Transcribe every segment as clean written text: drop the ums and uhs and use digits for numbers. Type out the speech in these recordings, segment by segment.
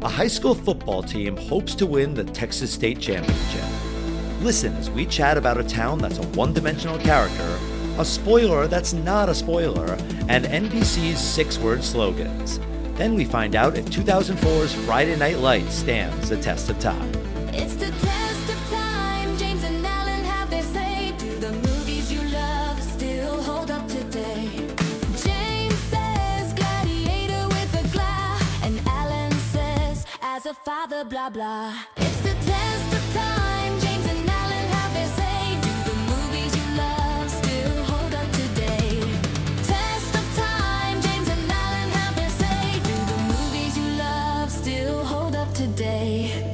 A high school football team hopes to win the Texas State Championship. Listen as we chat about a town that's a one-dimensional character, a spoiler that's not a spoiler, and NBC's 6-word slogans. Then we find out if 2004's Friday Night Lights stands the test of time. It's the test of time. James and Alan have their say. Do the movies you love still hold up today? James says gladiator with a glare, and Alan says as a father blah blah. It's the test of time. James and Alan have their say. Do the movies you love still hold up today? Test of time. James and Alan have their say. Do the movies you love still hold up today?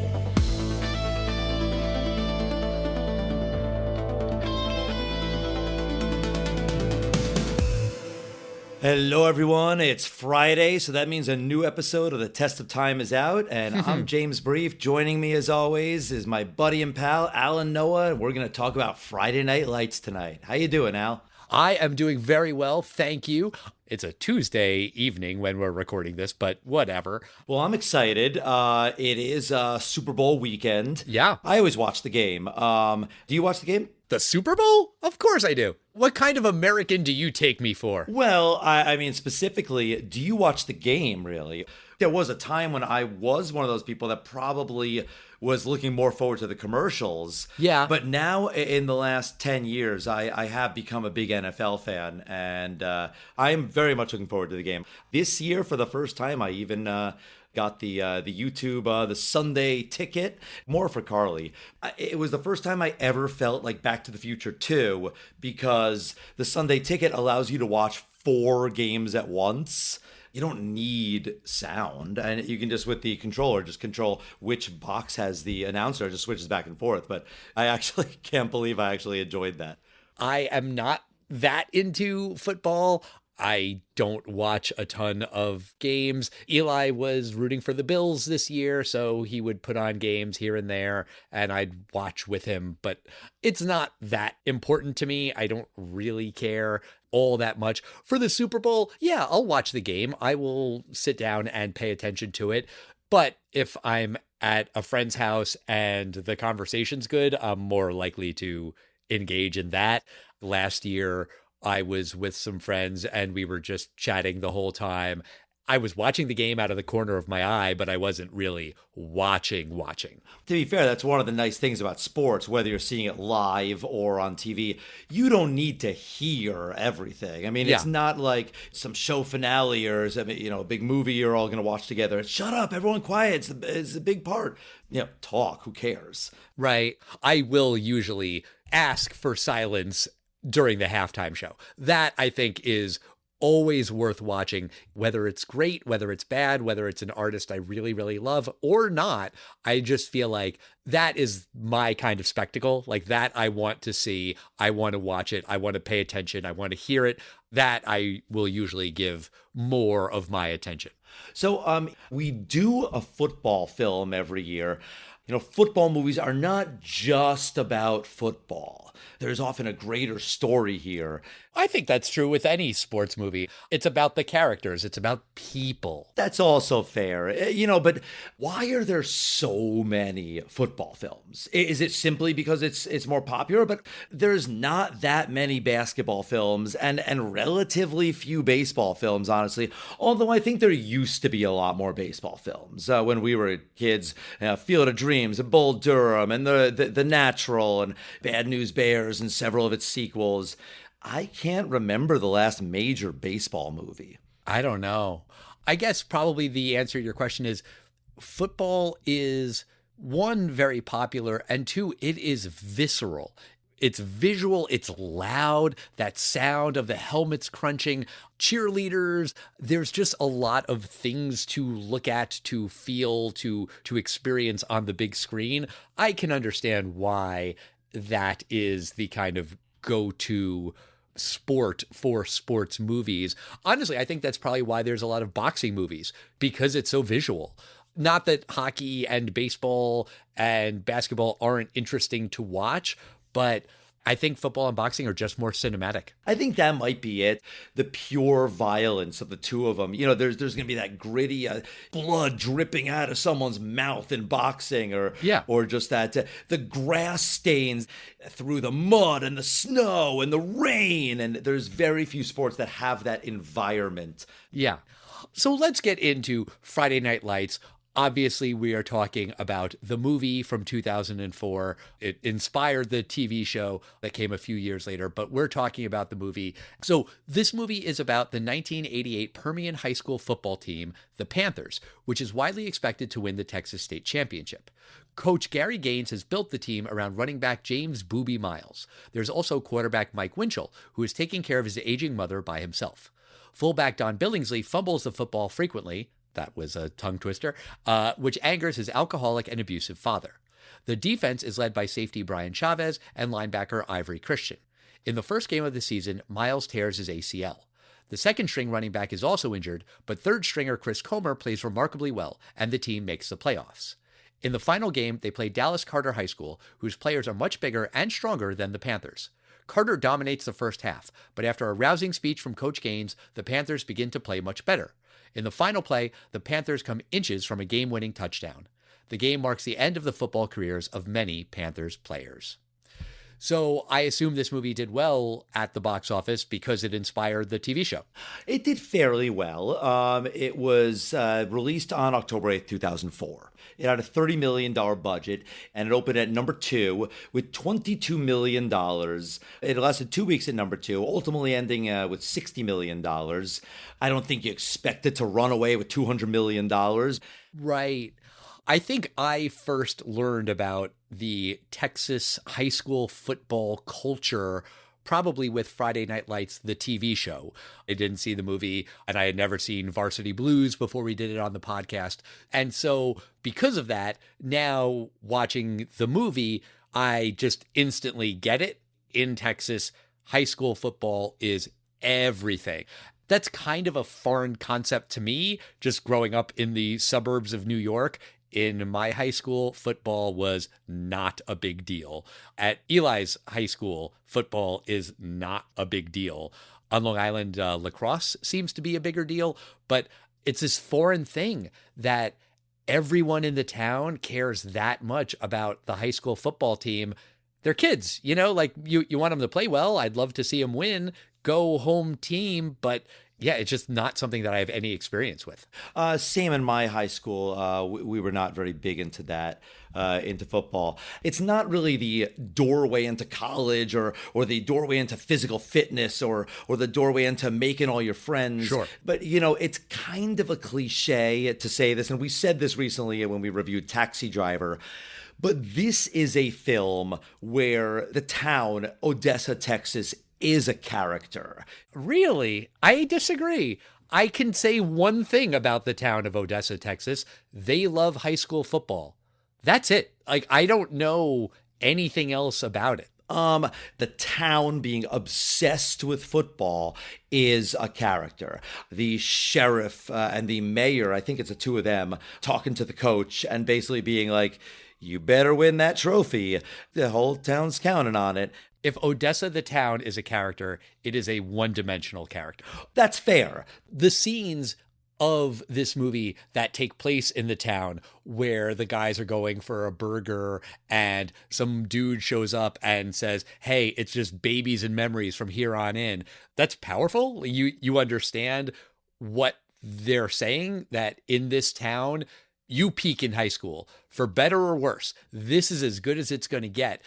Hello everyone, it's Friday, so that means a new episode of The Test of Time is out, and I'm James Brief. Joining me as always is my buddy and pal, Alan Noah, and we're going to talk about Friday Night Lights tonight. How you doing, Al? I am doing very well, thank you. It's a Tuesday evening when we're recording this, but whatever. Well, I'm excited. It is Super Bowl weekend. Yeah. I always watch the game. Do you watch the game? The Super Bowl? Of course I do. What kind of American do you take me for? Well, I mean, specifically, do you watch the game, really? There was a time when I was one of those people that probably was looking more forward to the commercials. Yeah. But now, in the last 10 years, I have become a big NFL fan, and I am very much looking forward to the game. This year, for the first time, I even got the YouTube, the Sunday ticket, more for Carly. It was the first time I ever felt like Back to the Future 2, because the Sunday ticket allows you to watch 4 games at once. You don't need sound, and you can just, with the controller, just control which box has the announcer. It just switches back and forth. But I actually can't believe I actually enjoyed that. I am not that into football. I don't watch a ton of games. Eli was rooting for the Bills this year, so he would put on games here and there, and I'd watch with him. But it's not that important to me. I don't really care all that much. For the Super Bowl, yeah, I'll watch the game. I will sit down and pay attention to it. But if I'm at a friend's house and the conversation's good, I'm more likely to engage in that. Last year, I was with some friends and we were just chatting the whole time. I was watching the game out of the corner of my eye, but I wasn't really watching. To be fair, that's one of the nice things about sports, whether you're seeing it live or on TV. You don't need to hear everything. I mean, It's not like some show finale or a big movie you're all going to watch together. Shut up, everyone quiet. It's a big part. Talk, who cares? Right. I will usually ask for silence during the halftime show. That, I think, is always worth watching, whether it's great, whether it's bad, whether it's an artist I really, really love or not. I just feel like that is my kind of spectacle. Like that I want to see. I want to watch it. I want to pay attention. I want to hear it. That I will usually give more of my attention. So we do a football film every year. Football movies are not just about football. There's often a greater story here. I think that's true with any sports movie. It's about the characters. It's about people. That's also fair. But why are there so many football films? Is it simply because it's more popular? But there's not that many basketball films and relatively few baseball films, honestly. Although I think there used to be a lot more baseball films. When we were kids, Field of Dreams and Bull Durham and the Natural and Bad News Bears and several of its sequels. I can't remember the last major baseball movie. I don't know. I guess probably the answer to your question is football is, one, very popular, and two, it is visceral. It's visual, it's loud, that sound of the helmets crunching, cheerleaders. There's just a lot of things to look at, to feel, to experience on the big screen. I can understand why that is the kind of go-to sport for sports movies. Honestly, I think that's probably why there's a lot of boxing movies, because it's so visual. Not that hockey and baseball and basketball aren't interesting to watch, but I think football and boxing are just more cinematic. I think that might be it. The pure violence of the two of them. There's going to be that gritty blood dripping out of someone's mouth in boxing, or just that the grass stains through the mud and the snow and the rain. And there's very few sports that have that environment. Yeah. So let's get into Friday Night Lights. Obviously, we are talking about the movie from 2004. It inspired the TV show that came a few years later, but we're talking about the movie. So this movie is about the 1988 Permian High School football team, the Panthers, which is widely expected to win the Texas State Championship. Coach Gary Gaines has built the team around running back James Booby Miles. There's also quarterback Mike Winchell, who is taking care of his aging mother by himself. Fullback Don Billingsley fumbles the football frequently. That was a tongue twister, which angers his alcoholic and abusive father. The defense is led by safety Brian Chavez and linebacker Ivory Christian. In the first game of the season, Miles tears his ACL. The second string running back is also injured, but third stringer Chris Comer plays remarkably well, and the team makes the playoffs. In the final game, they play Dallas Carter High School, whose players are much bigger and stronger than the Panthers. Carter dominates the first half, but after a rousing speech from Coach Gaines, the Panthers begin to play much better. In the final play, the Panthers come inches from a game-winning touchdown. The game marks the end of the football careers of many Panthers players. So I assume this movie did well at the box office because it inspired the TV show. It did fairly well. It was released on October 8th, 2004. It had a $30 million budget, and it opened at number 2 with $22 million. It lasted 2 weeks at number 2, ultimately ending with $60 million. I don't think you expect it to run away with $200 million. Right. I think I first learned about the Texas high school football culture probably with Friday Night Lights, the TV show. I didn't see the movie, and I had never seen Varsity Blues before we did it on the podcast. And so because of that, now watching the movie, I just instantly get it. In Texas, high school football is everything. That's kind of a foreign concept to me, just growing up in the suburbs of New York. In my high school, football was not a big deal. At Eli's high school, football is not a big deal. On Long Island, lacrosse seems to be a bigger deal, but it's this foreign thing that everyone in the town cares that much about the high school football team. They're kids, you want them to play well. I'd love to see them win, go home team, but yeah, it's just not something that I have any experience with. Same in my high school. We were not very big into that, into football. It's not really the doorway into college or the doorway into physical fitness or the doorway into making all your friends. Sure. But, it's kind of a cliche to say this, and we said this recently when we reviewed Taxi Driver. But this is a film where the town, Odessa, Texas, is a character. Really? I disagree. I can say one thing about the town of Odessa, Texas. They love high school football. That's it. I don't know anything else about it. The town being obsessed with football is a character. The sheriff and the mayor, I think it's the two of them, talking to the coach and basically being like, you better win that trophy. The whole town's counting on it. If Odessa the town is a character, it is a one-dimensional character. That's fair. The scenes of this movie that take place in the town where the guys are going for a burger and some dude shows up and says, hey, it's just babies and memories from here on in. That's powerful. You understand what they're saying, that in this town, you peak in high school, for better or worse. This is as good as it's going to get.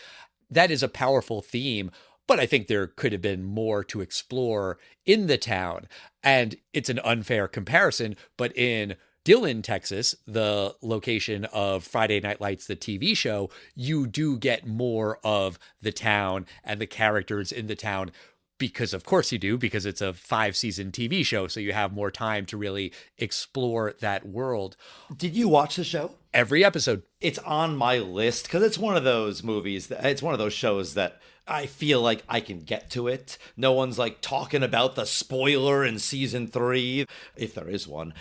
That is a powerful theme, but I think there could have been more to explore in the town. And it's an unfair comparison, but in Dillon, Texas, the location of Friday Night Lights, the TV show, you do get more of the town and the characters in the town. Because of course you do, because it's a 5-season TV show, so you have more time to really explore that world. Did you watch the show? Every episode. It's on my list because it's one of those movies, it's one of those shows that I feel like I can get to it. No one's talking about the spoiler in season 3, if there is one.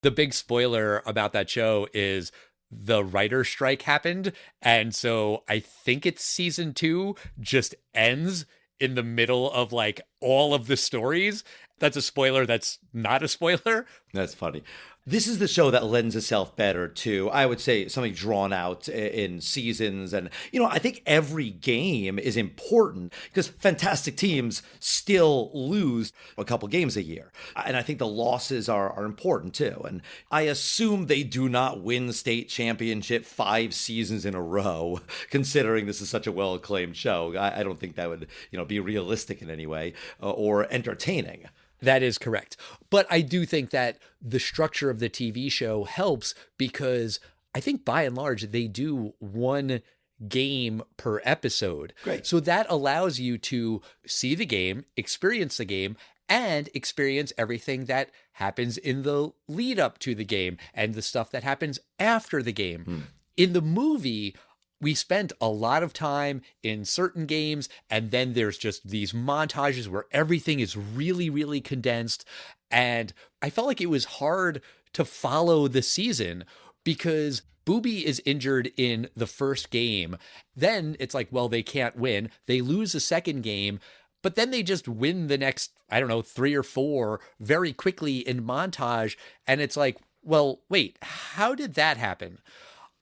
The big spoiler about that show is the writer's strike happened. And so I think it's season 2 just ends in the middle of like all of the stories. That's a spoiler. That's not a spoiler. That's funny. This is the show that lends itself better to, I would say, something drawn out in seasons. And, I think every game is important because fantastic teams still lose a couple games a year. And I think the losses are important too. And I assume they do not win state championship 5 seasons in a row, considering this is such a well-acclaimed show. I don't think that would, be realistic in any way or entertaining. That is correct. But I do think that the structure of the TV show helps because I think by and large, they do one game per episode. Great. So that allows you to see the game, experience the game, and experience everything that happens in the lead up to the game and the stuff that happens after the game. In the movie, we spent a lot of time in certain games, and then there's just these montages where everything is really, really condensed. And I felt like it was hard to follow the season because Booby is injured in the first game. Then it's like, well, they can't win. They lose the second game, but then they just win the next, 3 or 4 very quickly in montage. And it's like, well, wait, how did that happen?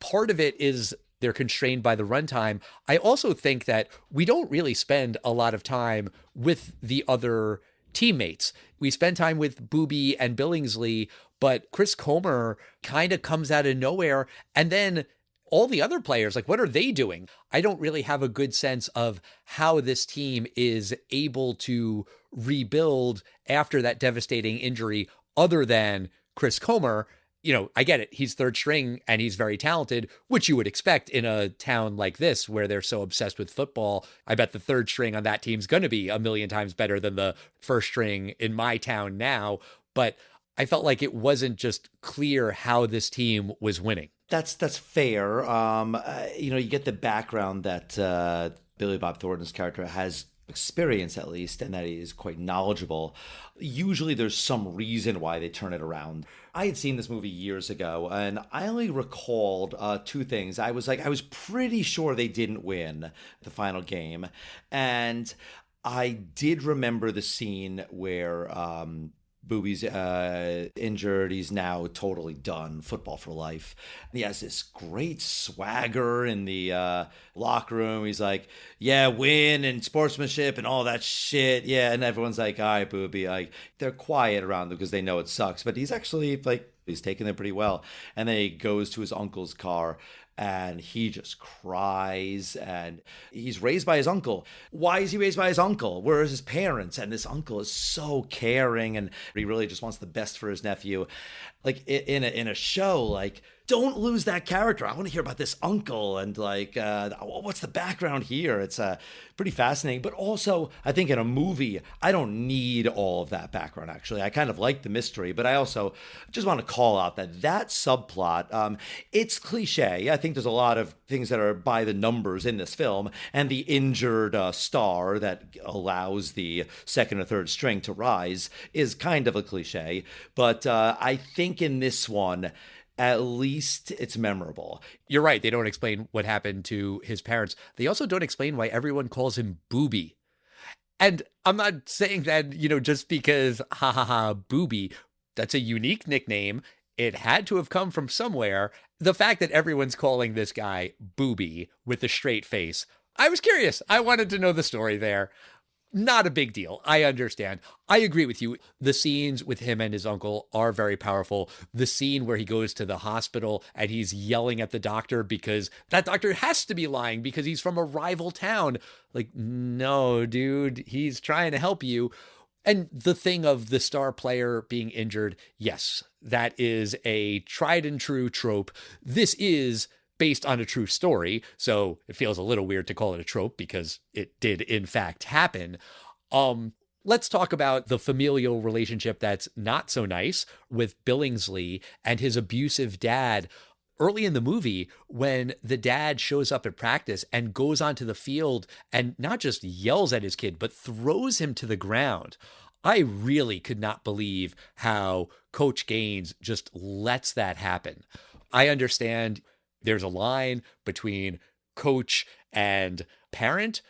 Part of it is they're constrained by the runtime. I also think that we don't really spend a lot of time with the other teammates. We spend time with Booby and Billingsley, but Chris Comer kind of comes out of nowhere. And then all the other players, like, what are they doing? I don't really have a good sense of how this team is able to rebuild after that devastating injury other than Chris Comer. I get it. He's third string and he's very talented, which you would expect in a town like this where they're so obsessed with football. I bet the third string on that team's going to be a million times better than the first string in my town now. But I felt like it wasn't just clear how this team was winning. That's fair. You get the background that Billy Bob Thornton's character has experience at least, and that he is quite knowledgeable. Usually there's some reason why they turn it around. I had seen this movie years ago, and I only recalled 2 things. I was pretty sure they didn't win the final game, and I did remember the scene where Booby's injured. He's now totally done. Football for life. He has this great swagger in the locker room. He's like, yeah, win and sportsmanship and all that shit. Yeah. And everyone's like, all right, Booby. Like, they're quiet around him because they know it sucks. But he's actually he's taking it pretty well. And then he goes to his uncle's car and he just cries, and he's raised by his uncle. Why is he raised by his uncle? Where is his parents? And this uncle is so caring, and he really just wants the best for his nephew. Like in a show, like, don't lose that character. I want to hear about this uncle and what's the background here? It's pretty fascinating. But also, I think in a movie, I don't need all of that background, actually. I kind of like the mystery, but I also just want to call out that subplot, it's cliche. I think there's a lot of things that are by the numbers in this film, and the injured star that allows the second or third string to rise is kind of a cliche. But I think in this one, at least it's memorable. You're right. They don't explain what happened to his parents. They also don't explain why everyone calls him Booby. And I'm not saying that, just because, ha ha ha, Booby, that's a unique nickname. It had to have come from somewhere. The fact that everyone's calling this guy Booby with a straight face, I was curious. I wanted to know the story there. Not a big deal. I understand. I agree with you. The scenes with him and his uncle are very powerful. The scene where he goes to the hospital and he's yelling at the doctor because that doctor has to be lying because he's from a rival town. Like, no, dude, he's trying to help you. And the thing of the star player being injured, yes, that is a tried and true trope. This is based on a true story, so it feels a little weird to call it a trope because it did in fact happen. Let's talk about the familial relationship that's not so nice with Billingsley and his abusive dad. Early in the movie, when the dad shows up at practice and goes onto the field and not just yells at his kid, but throws him to the ground, I really could not believe how Coach Gaines just lets that happen. I understand There's a line between coach and parent,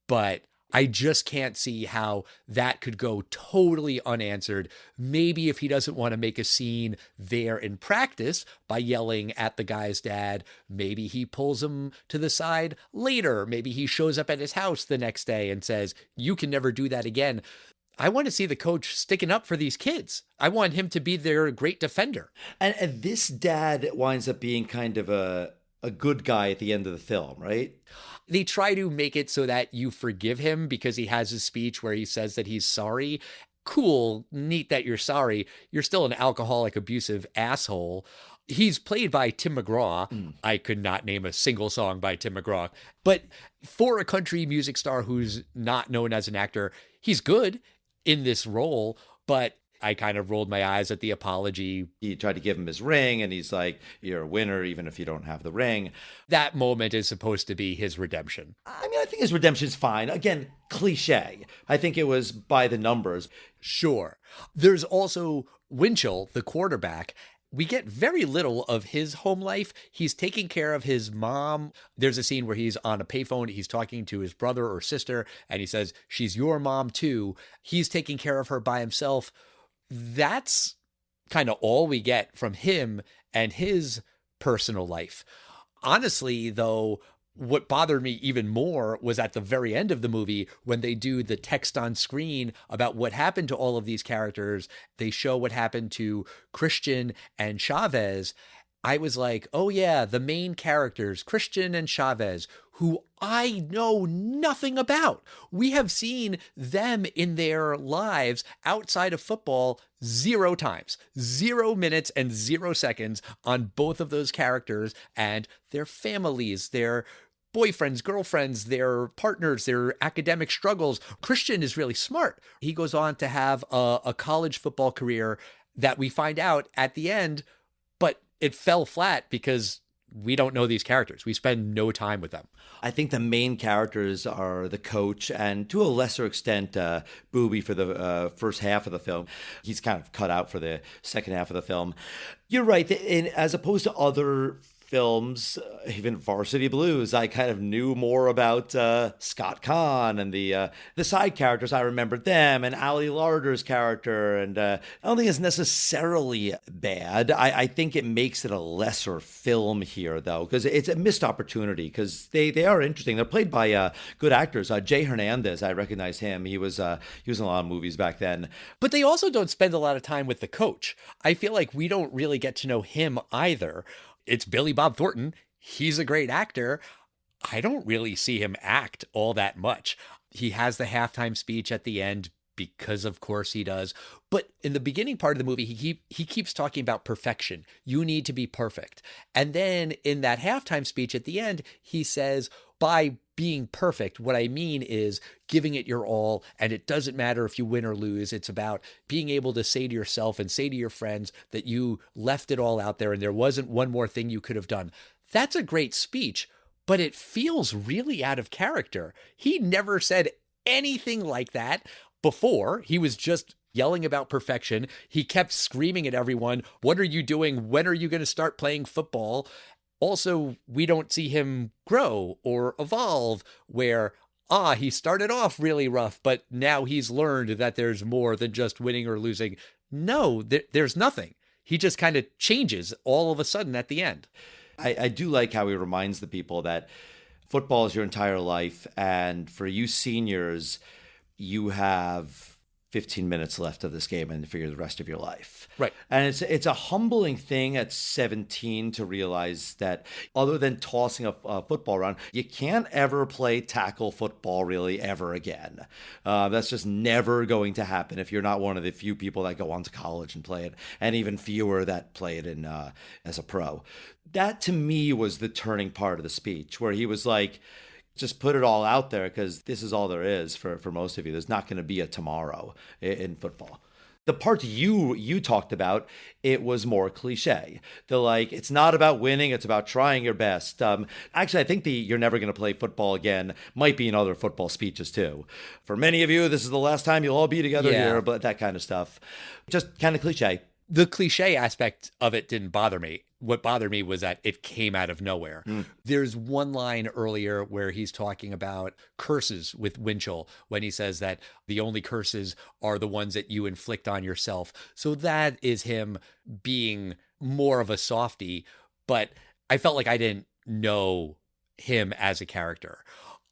but I just can't see how that could go totally unanswered. Maybe if he doesn't want to make a scene there in practice by yelling at the guy's dad, maybe he pulls him to the side later. Maybe he shows up at his house the next day and says, you can never do that again. I want to see the coach sticking up for these kids. I want him to be their great defender. And this dad winds up being kind of a good guy at the end of the film, right? They try to make it so that you forgive him because he has his speech where he says that he's sorry. Cool, neat that you're sorry. You're still an alcoholic, abusive asshole. He's played by Tim McGraw. I could not name a single song by Tim McGraw. But for a country music star who's not known as an actor, he's good in this role, but I kind of rolled my eyes at the apology. He tried to give him his ring, and he's like, you're a winner even if you don't have the ring. That moment is supposed to be his redemption. I mean, I think his redemption's fine. Again, cliche. I think it was by the numbers. Sure. There's also Winchell, the quarterback. We get very little of his home life. He's taking care of his mom. There's a scene where he's on a payphone. He's talking to his brother or sister, and he says, she's your mom too. He's taking care of her by himself. That's kind of all we get from him and his personal life. Honestly, though, what bothered me even more was at the very end of the movie when they do the text on screen about what happened to all of these characters. They show what happened to Christian and Chavez. I was like, oh yeah, the main characters, Christian and Chavez, who I know nothing about. We have seen them in their lives outside of football 0 times, 0 minutes and 0 seconds on both of those characters and their families, their boyfriends, girlfriends, their partners, their academic struggles. Christian is really smart. He goes on to have a college football career that we find out at the end, but it fell flat because we don't know these characters. We spend no time with them. I think the main characters are the coach and to a lesser extent, Booby for the first half of the film. He's kind of cut out for the second half of the film. You're right. As opposed to other films, even Varsity Blues, I kind of knew more about Scott Conn and the side characters. I remembered them and Ali Larder's character, and I don't think it's necessarily bad. I think it makes it a lesser film here, though, because it's a missed opportunity. Because they are interesting. They're played by good actors. Jay Hernandez, I recognize him. He was in a lot of movies back then. But they also don't spend a lot of time with the coach. I feel like we don't really get to know him either. It's Billy Bob Thornton. He's a great actor. I don't really see him act all that much. He has the halftime speech at the end because of course he does. But in the beginning part of the movie, he keeps talking about perfection. You need to be perfect. And then in that halftime speech at the end, he says, by being perfect, what I mean is giving it your all, and it doesn't matter if you win or lose. It's about being able to say to yourself and say to your friends that you left it all out there and there wasn't one more thing you could have done. That's a great speech, but it feels really out of character. He never said anything like that before. He was just yelling about perfection. He kept screaming at everyone, what are you doing? When are you going to start playing football? Also, we don't see him grow or evolve where, he started off really rough, but now he's learned that there's more than just winning or losing. No, there's nothing. He just kind of changes all of a sudden at the end. I do like how he reminds the people that football is your entire life. And for you seniors, you have 15 minutes left of this game and for the rest of your life. Right. And it's a humbling thing at 17 to realize that other than tossing a football around, you can't ever play tackle football really ever again. That's just never going to happen if you're not one of the few people that go on to college and play it, and even fewer that play it in as a pro. That to me was the turning part of the speech where he was like, just put it all out there because this is all there is for most of you. There's not going to be a tomorrow in football. The part you talked about, it was more cliche. It's not about winning, it's about trying your best. Actually, I think you're never going to play football again might be in other football speeches too. For many of you, this is the last time you'll all be together here, but that kind of stuff. Just kind of cliche. The cliche aspect of it didn't bother me. What bothered me was that it came out of nowhere. There's one line earlier where he's talking about curses with Winchell when he says that the only curses are the ones that you inflict on yourself. So that is him being more of a softie, but I felt like I didn't know him as a character.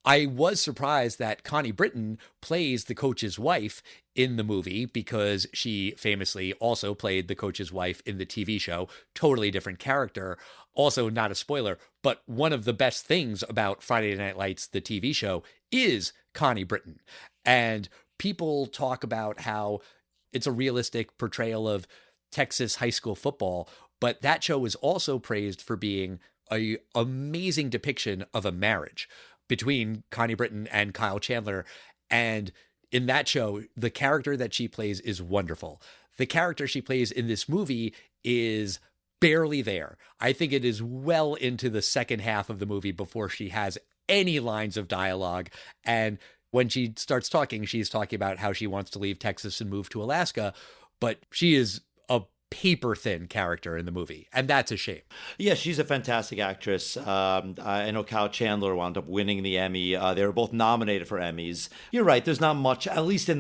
I was surprised that Connie Britton plays the coach's wife in the movie because she famously also played the coach's wife in the TV show. Totally different character. Also, not a spoiler, but one of the best things about Friday Night Lights, the TV show, is Connie Britton. And people talk about how it's a realistic portrayal of Texas high school football, but that show is also praised for being an amazing depiction of a marriage between Connie Britton and Kyle Chandler. And in that show, the character that she plays is wonderful. The character she plays in this movie is barely there. I think it is well into the second half of the movie before she has any lines of dialogue. And when she starts talking, she's talking about how she wants to leave Texas and move to Alaska, but she is a paper thin character in the movie, and that's a shame. Yeah, she's a fantastic actress. I know Kyle Chandler wound up winning the Emmy. They were both nominated for Emmys. You're right. There's not much, at least in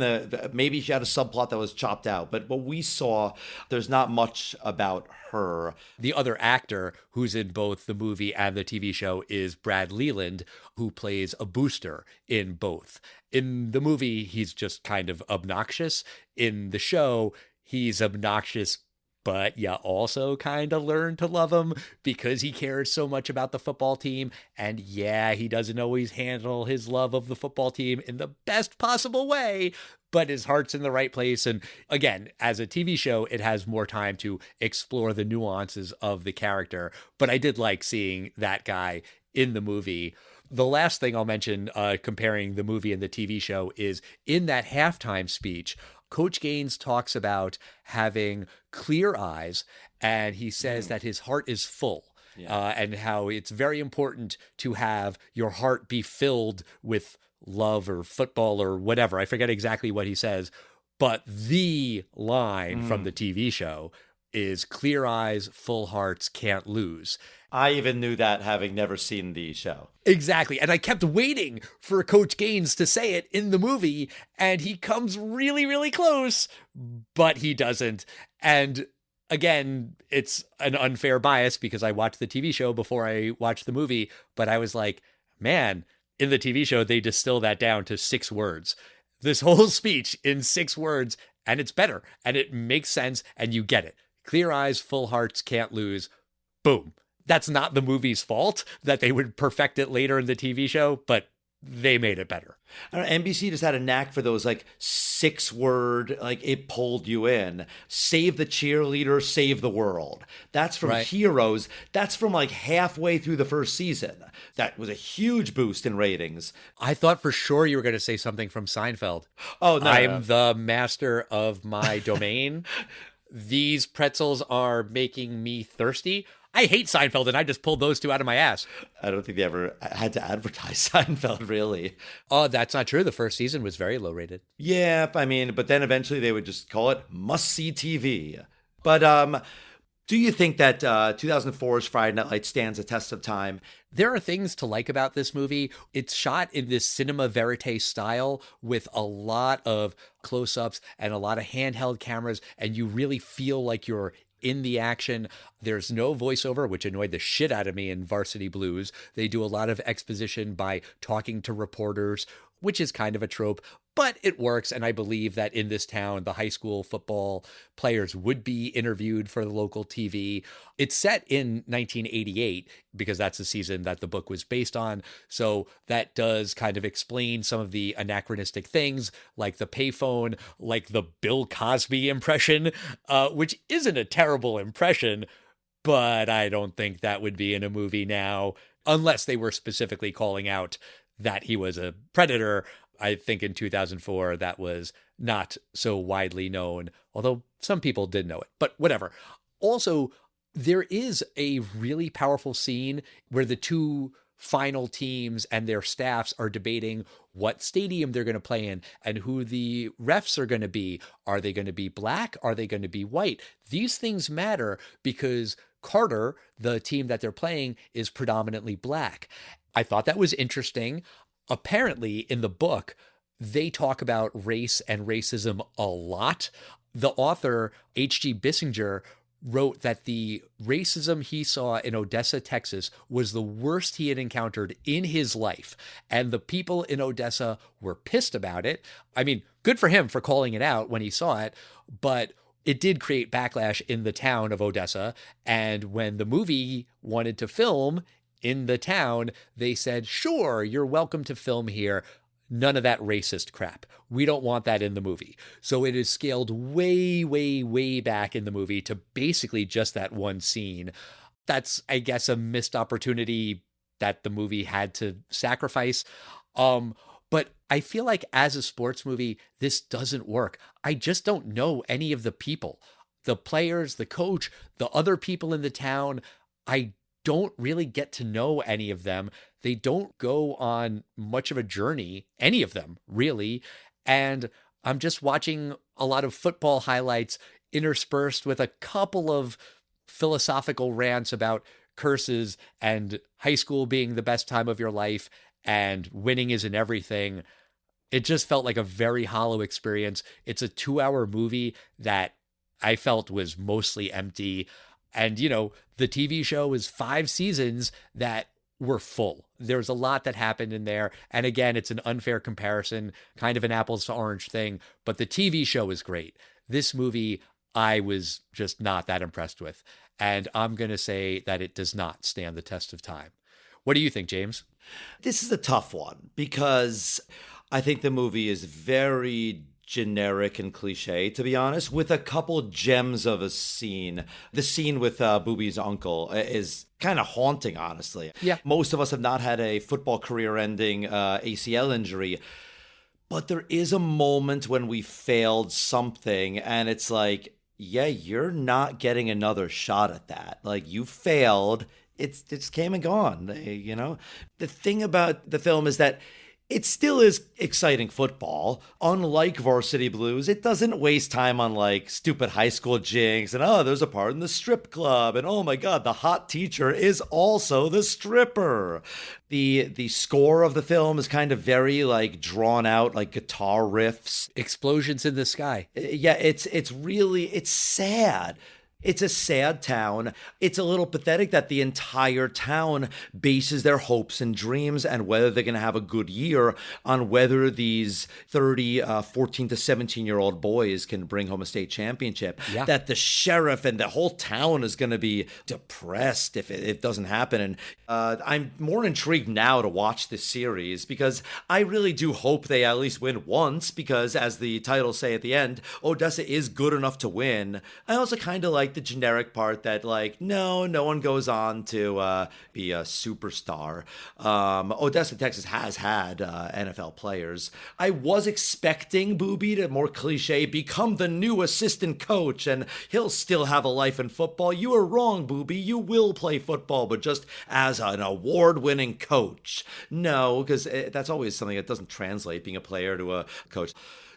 maybe she had a subplot that was chopped out, but what we saw, there's not much about her. The other actor who's in both the movie and the TV show is Brad Leland, who plays a booster in both. In the movie, he's just kind of obnoxious. In the show, he's obnoxious, but you also kind of learn to love him because he cares so much about the football team. And yeah, he doesn't always handle his love of the football team in the best possible way, but his heart's in the right place. And again, as a TV show, it has more time to explore the nuances of the character. But I did like seeing that guy in the movie. The last thing I'll mention, comparing the movie and the TV show, is in that halftime speech, Coach Gaines talks about having clear eyes, and he says that his heart is full. Yeah. And how it's very important to have your heart be filled with love or football or whatever. I forget exactly what he says, but the line from the TV show is clear eyes, full hearts, can't lose. I even knew that having never seen the show. Exactly. And I kept waiting for Coach Gaines to say it in the movie, and he comes really, really close, but he doesn't. And again, it's an unfair bias because I watched the TV show before I watched the movie, but I was like, man, in the TV show, they distill that down to 6 words. This whole speech in 6 words, and it's better, and it makes sense, and you get it. Clear eyes, full hearts, can't lose. Boom. That's not the movie's fault that they would perfect it later in the TV show, but they made it better. I don't know, NBC just had a knack for those like 6-word, like it pulled you in. Save the cheerleader, save the world. That's from Heroes. That's from like halfway through the first season. That was a huge boost in ratings. I thought for sure you were going to say something from Seinfeld. Oh, no. I'm the master of my domain. These pretzels are making me thirsty. I hate Seinfeld, and I just pulled those two out of my ass. I don't think they ever had to advertise Seinfeld, really. Oh, that's not true. The first season was very low rated. Yeah, I mean, but then eventually they would just call it must-see TV. But do you think that 2004's Friday Night Lights stands a test of time? There are things to like about this movie. It's shot in this cinema verite style with a lot of close-ups and a lot of handheld cameras, and you really feel like you're in the action. There's no voiceover, which annoyed the shit out of me in Varsity Blues. They do a lot of exposition by talking to reporters, which is kind of a trope, but it works. And I believe that in this town, the high school football players would be interviewed for the local TV. It's set in 1988 because that's the season that the book was based on. So that does kind of explain some of the anachronistic things like the payphone, like the Bill Cosby impression, which isn't a terrible impression, but I don't think that would be in a movie now unless they were specifically calling out that he was a predator. I think in 2004, that was not so widely known, although some people did know it, but whatever. Also, there is a really powerful scene where the two final teams and their staffs are debating what stadium they're going to play in and who the refs are going to be. Are they going to be black? Are they going to be white? These things matter because Carter, the team that they're playing, is predominantly black. I thought that was interesting. Apparently, in the book, they talk about race and racism a lot. The author, H.G. Bissinger, wrote that the racism he saw in Odessa, Texas, was the worst he had encountered in his life. And the people in Odessa were pissed about it. I mean, good for him for calling it out when he saw it, but it did create backlash in the town of Odessa. And when the movie wanted to film in the town, they said, sure, you're welcome to film here. None of that racist crap. We don't want that in the movie. So it is scaled way, way, way back in the movie to basically just that one scene. That's, I guess, a missed opportunity that the movie had to sacrifice. But I feel like as a sports movie, this doesn't work. I just don't know any of the people, the players, the coach, the other people in the town. I don't really get to know any of them. They don't go on much of a journey, any of them, really. And I'm just watching a lot of football highlights interspersed with a couple of philosophical rants about curses and high school being the best time of your life and winning isn't everything. It just felt like a very hollow experience. It's a 2-hour movie that I felt was mostly empty. And, you know, the TV show is 5 seasons that were full. There's a lot that happened in there. And again, it's an unfair comparison, kind of an apples to orange thing, but the TV show is great. This movie, I was just not that impressed with. And I'm going to say that it does not stand the test of time. What do you think, James? This is a tough one because I think the movie is very generic and cliche, to be honest, with a couple gems of a scene. The scene with Boobie's uncle is kind of haunting, honestly. Yeah. Most of us have not had a football career-ending ACL injury, but there is a moment when we failed something, and it's like, yeah, you're not getting another shot at that. Like, you failed. It's came and gone, you know? The thing about the film is that it still is exciting football. Unlike Varsity Blues, it doesn't waste time on like stupid high school jinx and there's a part in the strip club and oh my god, the hot teacher is also the stripper. The score of the film is kind of very like drawn out, like guitar riffs, explosions in the sky. Yeah, it's sad. It's a sad town. It's a little pathetic that the entire town bases their hopes and dreams and whether they're going to have a good year on whether these 14 to 17-year-old boys can bring home a state championship. Yeah. That the sheriff and the whole town is going to be depressed if it doesn't happen. And I'm more intrigued now to watch this series because I really do hope they at least win once because, as the titles say at the end, Odessa is good enough to win. I also kind of like the generic part that like no one goes on to be a superstar. Odessa, Texas has had NFL players. I was expecting Boobie to, more cliche, become the new assistant coach and he'll still have a life in football. You were wrong, Boobie. You will play football, but just as an award-winning coach. No, because that's always something that doesn't translate, being a player to a coach.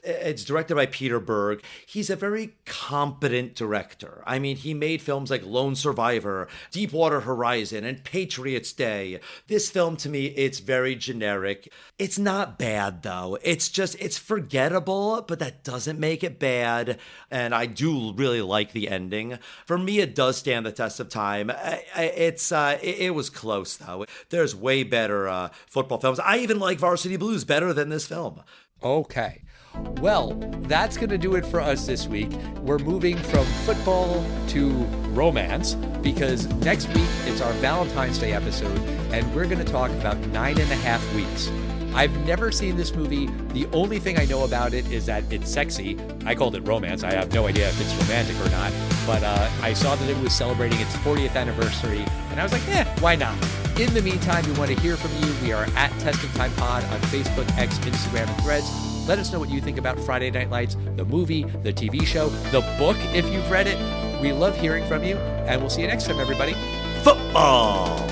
It's directed by Peter Berg. He's a very competent director. I mean, he made films like Lone Survivor, Deepwater Horizon, and Patriots Day. This film, to me, it's very generic. It's not bad, though. It's forgettable, but that doesn't make it bad. And I do really like the ending. For me, it does stand the test of time. It was close, though. There's way better football films. I even like Varsity Blues better than this film. Okay. Well, that's going to do it for us this week. We're moving from football to romance because next week it's our Valentine's Day episode and we're going to talk about 9.5 Weeks. I've never seen this movie. The only thing I know about it is that it's sexy. I called it romance. I have no idea if it's romantic or not. But I saw that it was celebrating its 40th anniversary and I was like, why not? In the meantime, we want to hear from you. We are at Test of Time Pod on Facebook, X, Instagram, and Threads. Let us know what you think about Friday Night Lights, the movie, the TV show, the book, if you've read it. We love hearing from you, and we'll see you next time, everybody. Football!